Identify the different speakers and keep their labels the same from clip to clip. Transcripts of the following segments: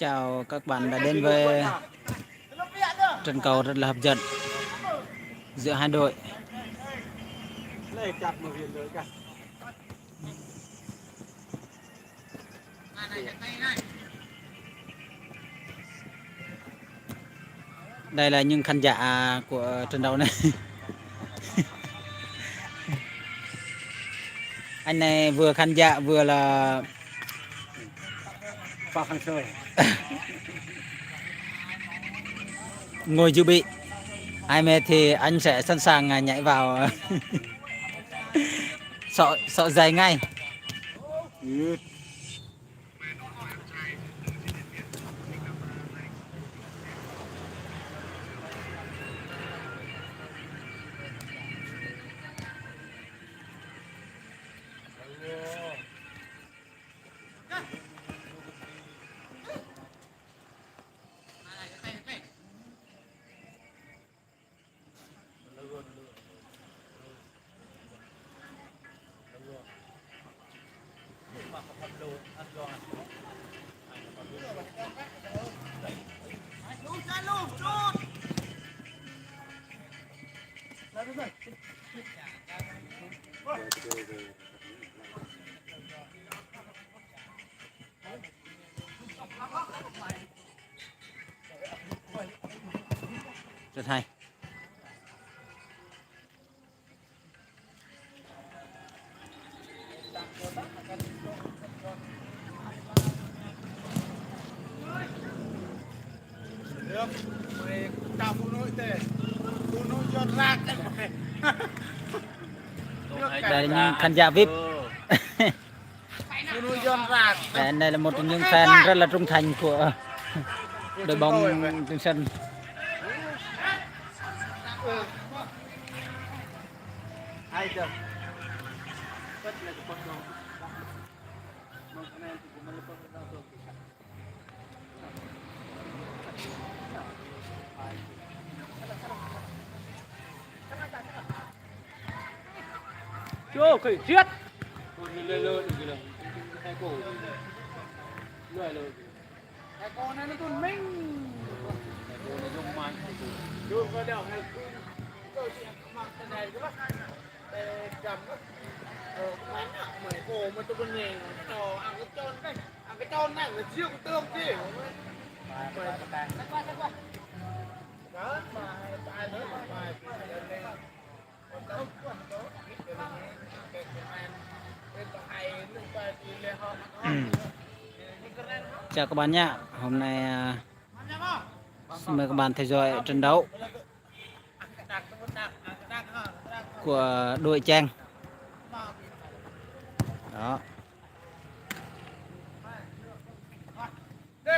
Speaker 1: Chào các bạn đã đến với trận cầu rất là hấp dẫn giữa hai đội. Đây là những khán giả của trận đấu này. Anh này vừa khán giả vừa là
Speaker 2: Pha khăn chơi.
Speaker 1: ngồi dự bị. Ai mệt thì anh sẽ sẵn sàng nhảy vào sợ dày ngay. Rất hay.
Speaker 2: Được, mày cao phụ nữ tề, phụ nữ cho ra cái mày.
Speaker 1: Đây là những khán giả VIP.
Speaker 2: Phụ nữ cho ra.
Speaker 1: Đây là một trong những fan rất là trung thành của đội bóng Trường Sơn.
Speaker 2: Hay chưa?
Speaker 3: Chưa khởi giết lơ hai cổ lười hai con này nó còn minh hai cổ nó dùng mạnh đưa vào đảo này tôi chỉ mặc cái này các bác cầm mày cổ mà tôi còn nhẹ nó ăn cái tròn này là riêng tương chứ đó mà tài nữa mà
Speaker 1: Chào các bạn nhé. Hôm nay xin mời các bạn theo dõi trận đấu của đội Trang. Đó.
Speaker 2: Đi.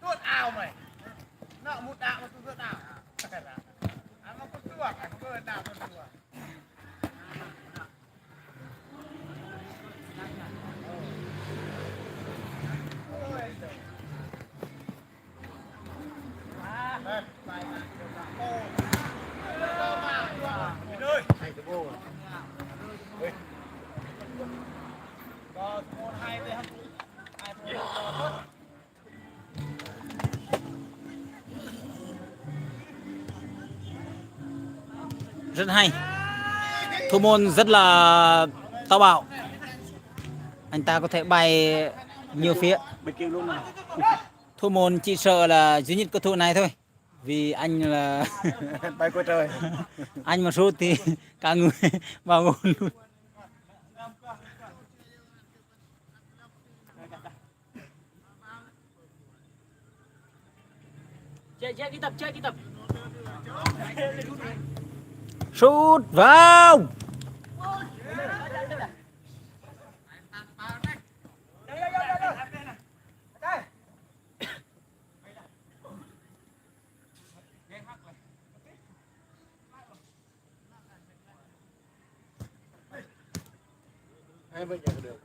Speaker 2: Tuốt ảo mày. Nợ một đạo mà tôi tuốt ảo. Nó có tuốt, nó có đạo tuốt.
Speaker 1: Rất hay. Thủ môn rất là táo bạo. Anh ta có thể bay nhiều phía. Thủ môn chỉ sợ là duy nhất cầu thủ này thôi. Vì anh là
Speaker 2: Bay qua trời.
Speaker 1: anh mà sút thì cả người vào gôn luôn.
Speaker 3: chơi đi tập
Speaker 1: Sút vào.
Speaker 2: Em bây giờ được.